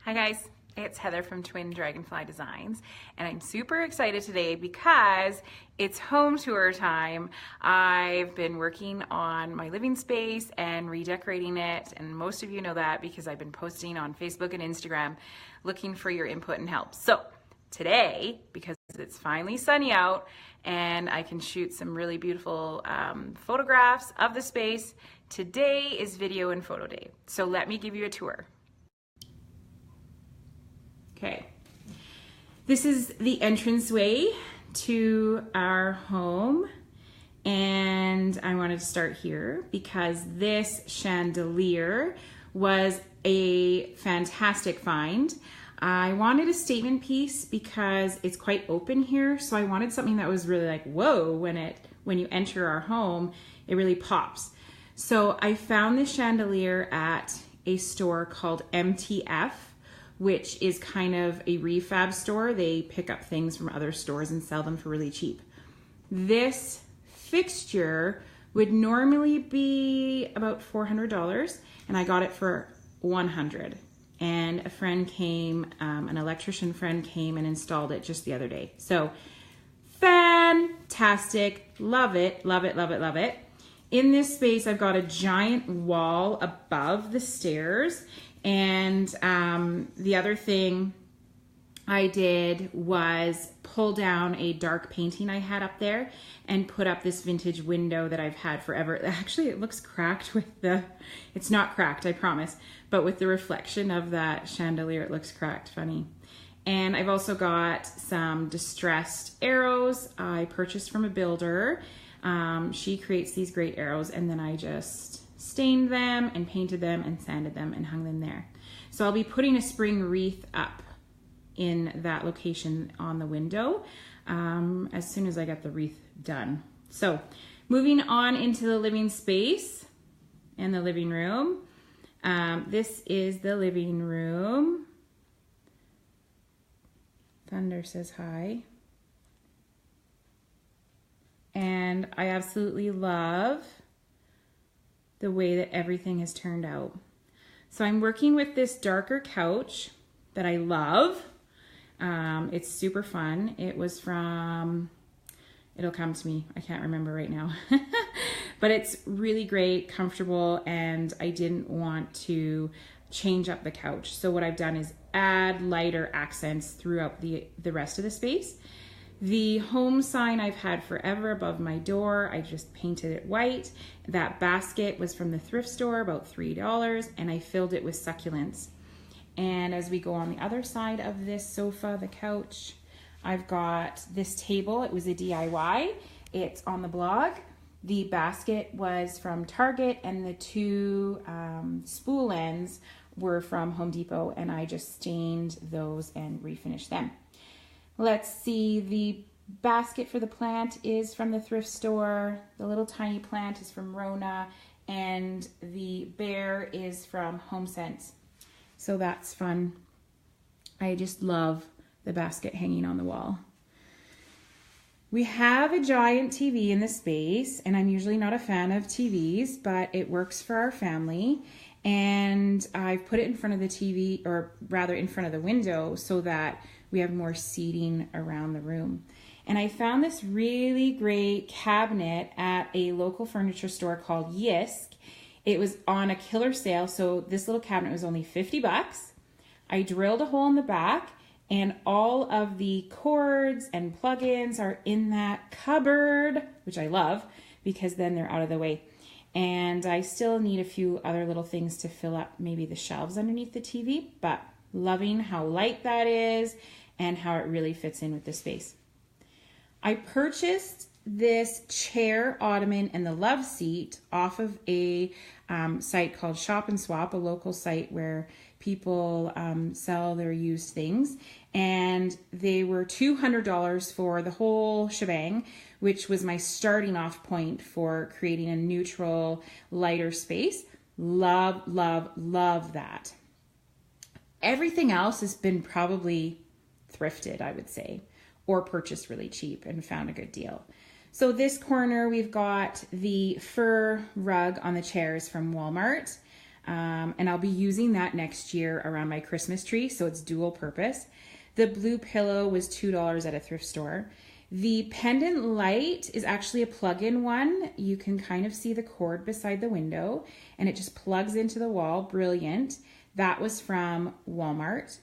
Hi guys, it's Heather from Twin Dragonfly Designs, and I'm super excited today because it's home tour time. I've been working on my living space and redecorating it, and most of you know that because I've been posting on Facebook and Instagram looking for your input and help. So today, because it's finally sunny out and I can shoot some really beautiful photographs of the space, today is video and photo day. So let me give you a tour. Okay, this is the entranceway to our home, and I wanted to start here because this chandelier was a fantastic find. I wanted a statement piece because it's quite open here, so I wanted something that was really like, whoa, when you enter our home, it really pops. So I found this chandelier at a store called MTF, which is kind of a refab store. They pick up things from other stores and sell them for really cheap. This fixture would normally be about $400, and I got it for $100. And a friend came, an electrician friend came and installed it just the other day. So fantastic, love it, love it, love it, love it. In this space, I've got a giant wall above the stairs. And the other thing I did was pull down a dark painting I had up there and put up this vintage window that I've had forever. Actually, it looks cracked with it's not cracked, I promise, but with the reflection of that chandelier, it looks cracked, funny. And I've also got some distressed arrows I purchased from a builder. She creates these great arrows, and then I just stained them and painted them and sanded them and hung them there. So I'll be putting a spring wreath up in that location on the window as soon as I get the wreath done. So moving on into the living space and the living room. This is the living room. Thunder says hi. And I absolutely love the way that everything has turned out. So I'm working with this darker couch that I love. It's super fun. It was from, it'll come to me, I can't remember right now. But it's really great, comfortable, and I didn't want to change up the couch. So what I've done is add lighter accents throughout the rest of the space. The home sign I've had forever above my door. I just painted it white. That basket was from the thrift store, about $3, and I filled it with succulents. And as we go on the other side of this sofa, the couch, I've got this table. It was a DIY. It's on the blog. The basket was from Target, and the two spool ends were from Home Depot, and I just stained those and refinished them. Let's see, the basket for the plant is from the thrift store. The little tiny plant is from Rona, and the bear is from HomeSense. So that's fun. I just love the basket hanging on the wall. We have a giant TV in the space, and I'm usually not a fan of TVs, but it works for our family. And I've put it in front of the TV, or rather in front of the window, so that we have more seating around the room. And I found this really great cabinet at a local furniture store called Yisk. It was on a killer sale, so this little cabinet was only $50. I drilled a hole in the back, and all of the cords and plugins are in that cupboard, which I love because then they're out of the way. And I still need a few other little things to fill up maybe the shelves underneath the TV, but loving how light that is and how it really fits in with the space. I purchased this chair, ottoman, and the love seat off of a site called Shop and Swap, a local site where people sell their used things. And they were $200 for the whole shebang, which was my starting off point for creating a neutral, lighter space. Love, love, love that. Everything else has been probably thrifted, I would say, or purchased really cheap and found a good deal. So this corner, we've got the fur rug on the chairs from Walmart. And I'll be using that next year around my Christmas tree, so it's dual purpose. The blue pillow was $2 at a thrift store. The pendant light is actually a plug-in one. You can kind of see the cord beside the window and it just plugs into the wall. Brilliant. That was from Walmart.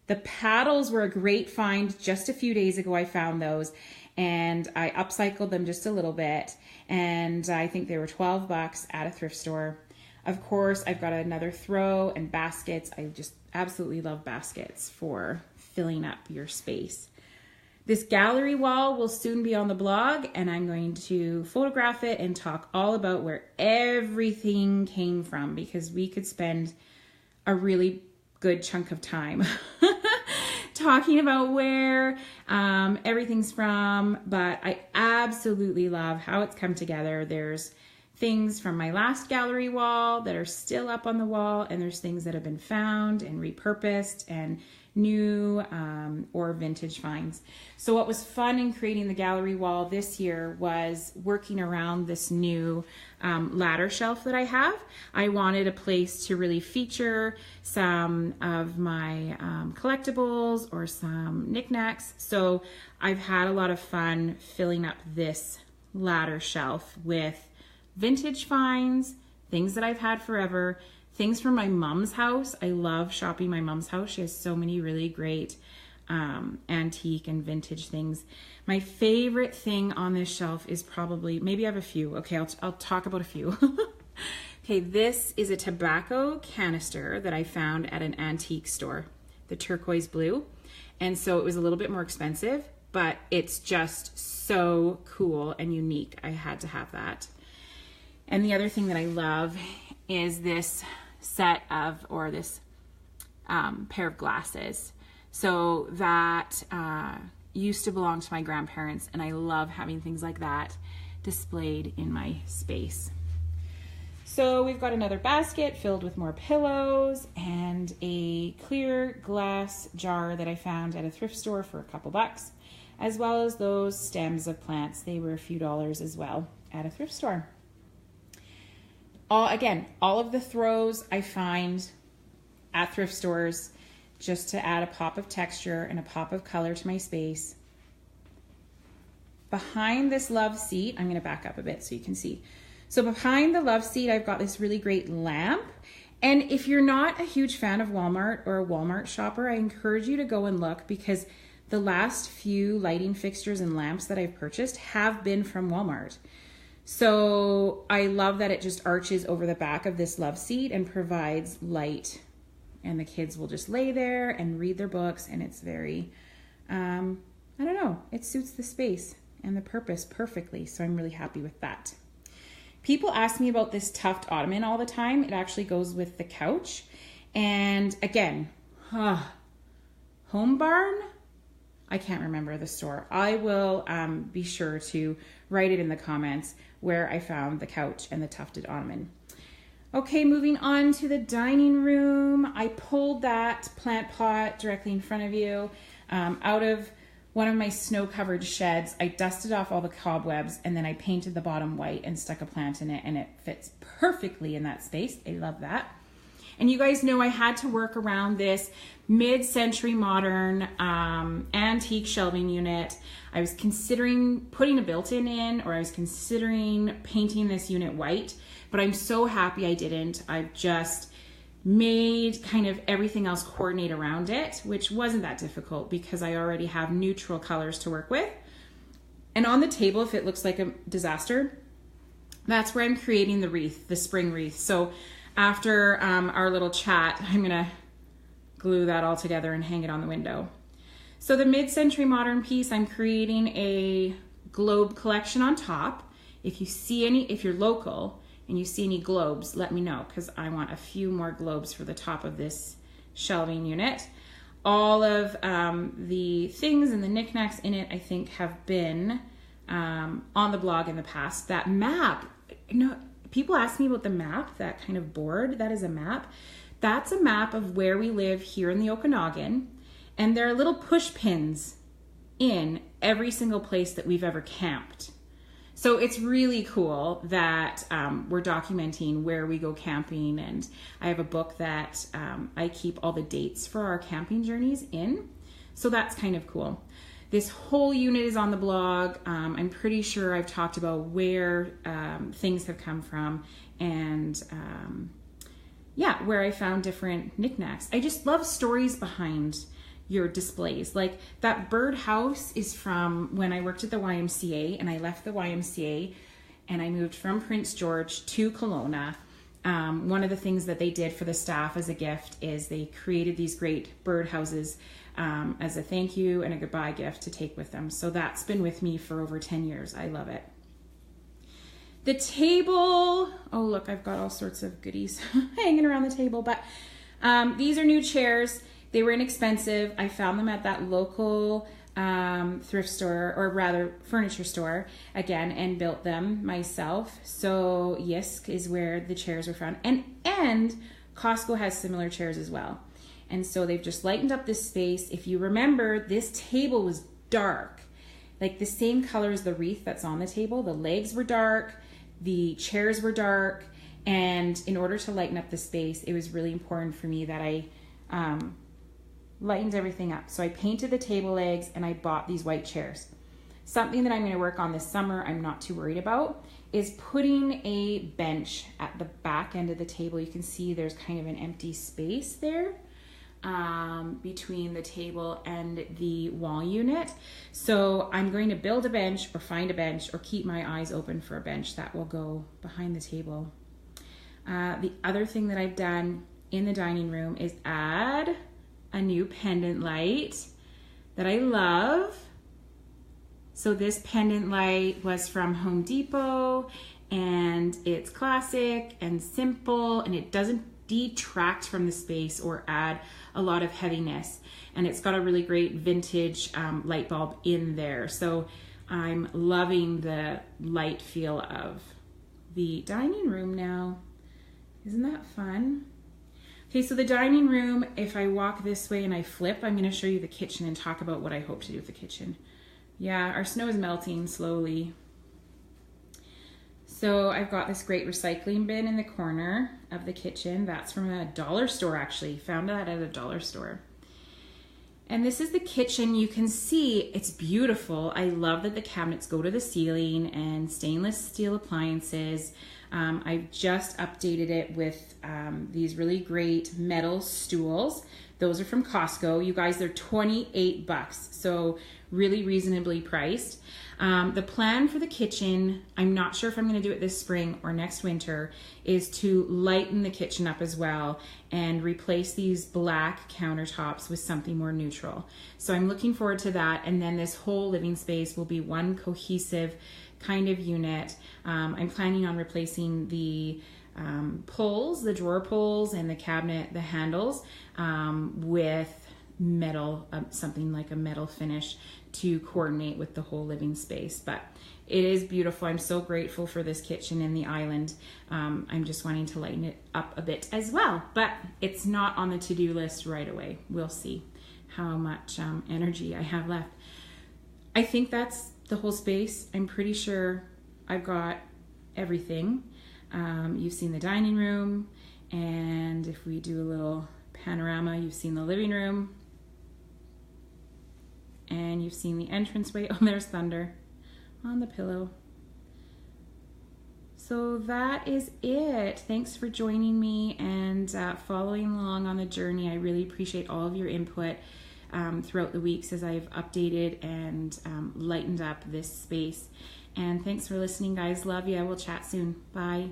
The paddles were a great find. Just a few days ago I found those and I upcycled them just a little bit, and I think they were $12 at a thrift store. Of course, I've got another throw and baskets. I just absolutely love baskets for filling up your space. This gallery wall will soon be on the blog, and I'm going to photograph it and talk all about where everything came from, because we could spend a really good chunk of time talking about where everything's from, but I absolutely love how it's come together. There's things from my last gallery wall that are still up on the wall, and there's things that have been found and repurposed and new or vintage finds. So what was fun in creating the gallery wall this year was working around this new ladder shelf that I have. I wanted a place to really feature some of my collectibles or some knickknacks. So I've had a lot of fun filling up this ladder shelf with vintage finds, things that I've had forever, things from my mom's house. I love shopping my mom's house. She has so many really great antique and vintage things. My favorite thing on this shelf is probably, maybe I have a few. Okay, I'll talk about a few. Okay, this is a tobacco canister that I found at an antique store, the turquoise blue. And so it was a little bit more expensive, but it's just so cool and unique. I had to have that. And the other thing that I love is this set of, or this pair of glasses. So that used to belong to my grandparents, and I love having things like that displayed in my space. So we've got another basket filled with more pillows and a clear glass jar that I found at a thrift store for a couple bucks, as well as those stems of plants. They were a few dollars as well at a thrift store. Again, all of the throws I find at thrift stores just to add a pop of texture and a pop of color to my space. Behind this love seat, I'm going to back up a bit so you can see. So behind the love seat, I've got this really great lamp. And if you're not a huge fan of Walmart or a Walmart shopper, I encourage you to go and look, because the last few lighting fixtures and lamps that I've purchased have been from Walmart. So I love that it just arches over the back of this love seat and provides light, and the kids will just lay there and read their books, and it's very, I don't know, it suits the space and the purpose perfectly. So I'm really happy with that. People ask me about this tuft ottoman all the time. It actually goes with the couch. And again, Home Barn? I can't remember the store. I will be sure to write it in the comments where I found the couch and the tufted ottoman. Okay, moving on to the dining room. I pulled that plant pot directly in front of you out of one of my snow-covered sheds. I dusted off all the cobwebs, and then I painted the bottom white and stuck a plant in it, and it fits perfectly in that space. I love that. And you guys know I had to work around this mid-century modern antique shelving unit. I was considering putting a built-in in, or I was considering painting this unit white, but I'm so happy I didn't. I've just made kind of everything else coordinate around it, which wasn't that difficult because I already have neutral colors to work with. And on the table, if it looks like a disaster, that's where I'm creating the wreath, the spring wreath. So after our little chat, I'm gonna glue that all together and hang it on the window. So the mid-century modern piece, I'm creating a globe collection on top. If you see any, if you're local and you see any globes, let me know, because I want a few more globes for the top of this shelving unit. All of the things and the knickknacks in it, I think, have been on the blog in the past. That map, people ask me about the map, that kind of board, that is a map. That's a map of where we live here in the Okanagan, and there are little push pins in every single place that we've ever camped. So it's really cool that we're documenting where we go camping, and I have a book that I keep all the dates for our camping journeys in. So that's kind of cool. This whole unit is on the blog. I'm pretty sure I've talked about where things have come from, and yeah, where I found different knickknacks. I just love stories behind your displays. Like that birdhouse is from when I worked at the YMCA, and I left the YMCA and I moved from Prince George to Kelowna. One of the things that they did for the staff as a gift is they created these great birdhouses as a thank you and a goodbye gift to take with them. So that's been with me for over 10 years. I love it. The table, oh look, I've got all sorts of goodies hanging around the table, but these are new chairs. They were inexpensive. I found them at that local thrift store, or rather furniture store again, and built them myself. So Yisk is where the chairs were found, and Costco has similar chairs as well. And so they've just lightened up this space. If you remember, this table was dark, like the same color as the wreath that's on the table. The legs were dark, the chairs were dark, and in order to lighten up the space, it was really important for me that I lightened everything up. So I painted the table legs and I bought these white chairs. Something that I'm going to work on this summer, I'm not too worried about, is putting a bench at the back end of the table. You can see there's kind of an empty space there between the table and the wall unit. So I'm going to build a bench or find a bench or keep my eyes open for a bench that will go behind the table. The other thing that I've done in the dining room is add a new pendant light that I love. So this pendant light was from Home Depot, and it's classic and simple, and it doesn't detract from the space or add a lot of heaviness. And it's got a really great vintage light bulb in there. So I'm loving the light feel of the dining room now. Isn't that fun? Okay, so the dining room, if I walk this way and I flip, I'm going to show you the kitchen and talk about what I hope to do with the kitchen. Yeah, our snow is melting slowly. So I've got this great recycling bin in the corner of the kitchen. That's from a dollar store, actually. Found that at a dollar store. And this is the kitchen. You can see it's beautiful. I love that the cabinets go to the ceiling and stainless steel appliances. I've just updated it with these really great metal stools. Those are from Costco. You guys, they're 28 bucks, so really reasonably priced. The plan for the kitchen, I'm not sure if I'm going to do it this spring or next winter, is to lighten the kitchen up as well and replace these black countertops with something more neutral. So I'm looking forward to that, and then this whole living space will be one cohesive kind of unit. I'm planning on replacing the pulls, the drawer pulls, and the cabinet, the handles, with metal, something like a metal finish to coordinate with the whole living space. But it is beautiful. I'm so grateful for this kitchen and the island. I'm just wanting to lighten it up a bit as well, but it's not on the to-do list right away. We'll see how much energy I have left. I think that's the whole space. I'm pretty sure I've got everything. You've seen the dining room, and if we do a little panorama, you've seen the living room, and you've seen the entranceway. Oh, there's Thunder on the pillow. So that is it. Thanks for joining me and following along on the journey. I really appreciate all of your input throughout the weeks as I've updated and lightened up this space. And thanks for listening, guys. Love ya. We'll chat soon. Bye.